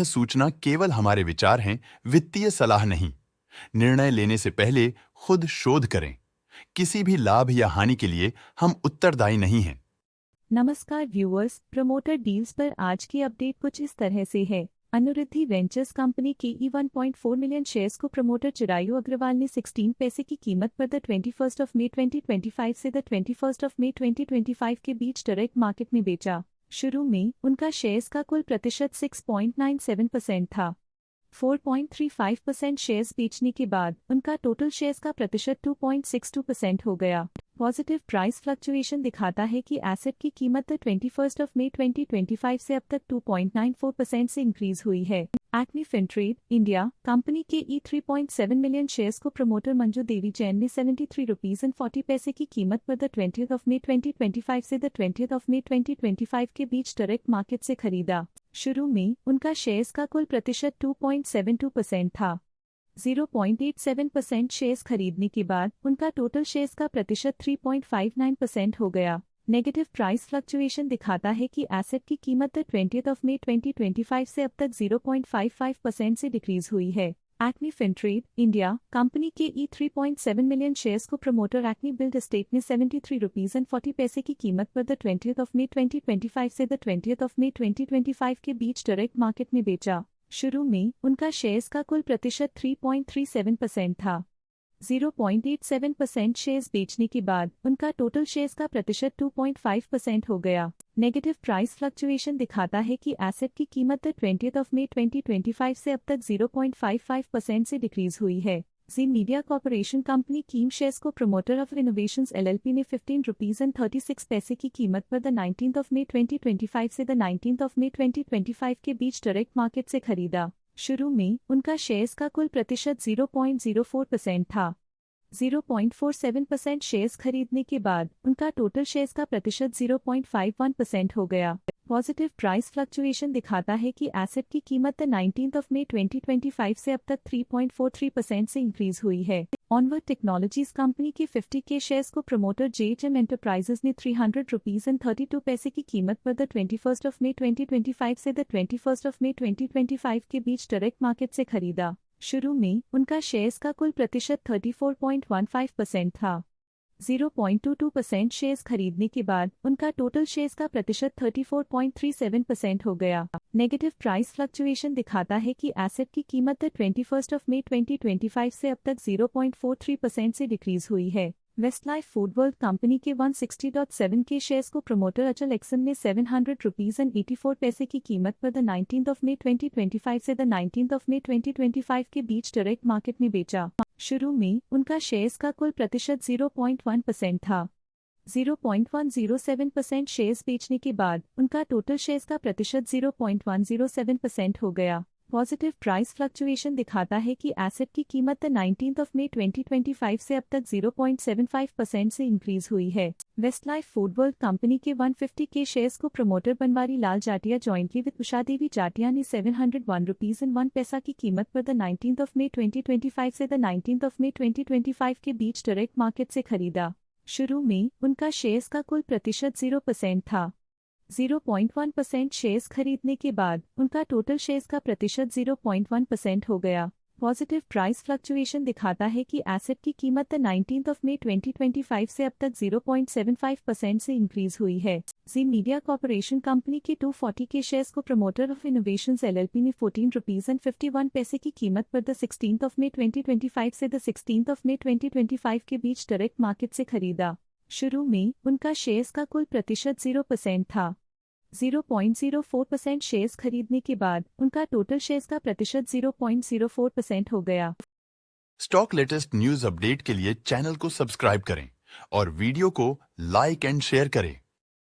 सूचना केवल हमारे विचार हैं, वित्तीय सलाह नहीं। निर्णय लेने से पहले खुद शोध करें। किसी भी लाभ या हानि के लिए हम उत्तरदायी नहीं हैं। नमस्कार व्यूअर्स, प्रमोटर डील्स पर आज की अपडेट कुछ इस तरह से है। अनुरुद्धि वेंचर्स कंपनी के 1.4 मिलियन शेयर्स को प्रमोटर चिरायु अग्रवाल ने 16 पैसे की कीमत पर द 21 मई 2025 से द 21 मई 2025 के बीच डायरेक्ट मार्केट में बेचा। शुरू में उनका शेयर्स का कुल प्रतिशत 6.97% था। 4.35% शेयर्स बेचने के बाद उनका टोटल शेयर्स का प्रतिशत 2.62% हो गया। पॉजिटिव प्राइस फ्लक्चुएशन दिखाता है कि एसेट की कीमत 21 मई 2025 से अब तक 2.94% से इंक्रीज हुई है। एक्मी फिनट्रेड इंडिया कंपनी के 3.7 मिलियन शेयर्स को प्रमोटर मंजू देवी जैन ने 73 रुपीज एंड 40 पैसे की कीमत पर द 20 मई 2025 से द 20 मई 2025 के बीच डायरेक्ट मार्केट से खरीदा। शुरू में उनका शेयर्स का कुल प्रतिशत 2.72% था। 0.87% शेयर्स खरीदने के बाद उनका टोटल शेयर्स का प्रतिशत 3.59% हो गया। नेगेटिव प्राइस फ्लक्चुएशन दिखाता है कि एसेट की कीमत 20 मई 2025 से अब तक 0.55% से डिक्रीज हुई है। एक्मी फिनट्रेड इंडिया कंपनी के 3.7 मिलियन शेयर्स को प्रमोटर एक्मी बिल्ड एस्टेट ने 73 रुपीज एंड 40 पैसे की कीमत पर द 20 मई 2025 से द 20 मई 2025 के बीच डायरेक्ट मार्केट में बेचा। शुरू में उनका शेयर्स का कुल प्रतिशत 3.37% था। 0.87% शेयर्स बेचने के बाद उनका टोटल शेयर्स का प्रतिशत 2.5% हो गया। नेगेटिव प्राइस फ्लक्चुएशन दिखाता है कि एसेट की कीमत 20 मई 2025 से अब तक 0.55% से डिक्रीज हुई है। जी मीडिया कॉर्पोरेशन कंपनी कीम शेयर्स को प्रमोटर ऑफ इनोवेशंस एलएलपी ने 15 रुपीज एंड 36 पैसे की कीमत पर द 19 मई 2025 से द 19 मई 2025 के बीच डायरेक्ट मार्केट से खरीदा। शुरू में उनका शेयर्स का कुल प्रतिशत 0.04% था। 0.47% शेयर्स खरीदने के बाद उनका टोटल शेयर्स का प्रतिशत 0.51% हो गया। पॉजिटिव प्राइस फ्लक्चुएशन दिखाता है कि एसेट की कीमत 19 मई 2025 से अब तक 3.43% से इंक्रीज हुई है। ऑनवर्ड टेक्नोलॉजीज कंपनी के 50 के शेयर्स को प्रमोटर जेएचएम एंटरप्राइजेस ने 300 रुपीज एंड 32 पैसे की कीमत पर द 21 मई 2025 से द 21 मई 2025 के बीच डायरेक्ट मार्केट से खरीदा। शुरू में उनका शेयर्स का कुल प्रतिशत 34.15% था। 0.22% शेयर्स खरीदने के बाद उनका टोटल शेयर्स का प्रतिशत 34.37% हो गया। नेगेटिव प्राइस फ्लक्चुएशन दिखाता है कि एसेट की कीमत 21 मई 2025 से अब तक 0.43% से डिक्रीज हुई है। वेस्टलाइफ फूडवर्ल्ड कंपनी के 160.7 के शेयर्स को प्रमोटर अचल एक्सन ने 700 रुपीज एंड 84 पैसे की कीमत पर द 19 मई 2025 से द 19 मई 2025 के बीच डायरेक्ट मार्केट में बेचा। शुरू में उनका शेयर्स का कुल प्रतिशत 0.1% था। 0.107% शेयर्स बेचने के बाद उनका टोटल शेयर्स का प्रतिशत 0.107% हो गया। पॉजिटिव प्राइस फ्लक्चुएशन दिखाता है कि एसेट की कीमत 19 मई 2025 से अब तक 0.75% से इंक्रीज हुई है। वेस्टलाइफ फूडवर्ल्ड कंपनी के 150 के शेयर्स को promoter Banwari Lal Jatia jointly with Usha Devi Jatia ने 701 रुपीज एंड 1 पैसा की कीमत पर द 19 मई 2025 से द 19 मई 2025 के बीच डायरेक्ट मार्केट से खरीदा। शुरू में उनका शेयर्स का कुल प्रतिशत 0% था। 0.1% शेयर्स खरीदने के बाद उनका टोटल शेयर्स का प्रतिशत 0.1% हो गया। पॉजिटिव प्राइस फ्लक्चुएशन दिखाता है कि एसेट की कीमत 19 मई 2025 से अब तक 0.75% से इंक्रीज हुई है। जी मीडिया कॉर्पोरेशन कंपनी के 240 के शेयर्स को प्रमोटर ऑफ इनोवेशंस एलएलपी ने 14 रुपीज एंड 51 पैसे की कीमत पर द 16 मई 2025 से द 16 मई 2025 के बीच डायरेक्ट मार्केट से खरीदा। शुरू में उनका शेयर्स का कुल प्रतिशत 0% था। 0.04% शेयर्स खरीदने के बाद उनका टोटल शेयर्स का प्रतिशत 0.04% हो गया। स्टॉक लेटेस्ट न्यूज अपडेट के लिए चैनल को सब्सक्राइब करें और वीडियो को लाइक एंड शेयर करें।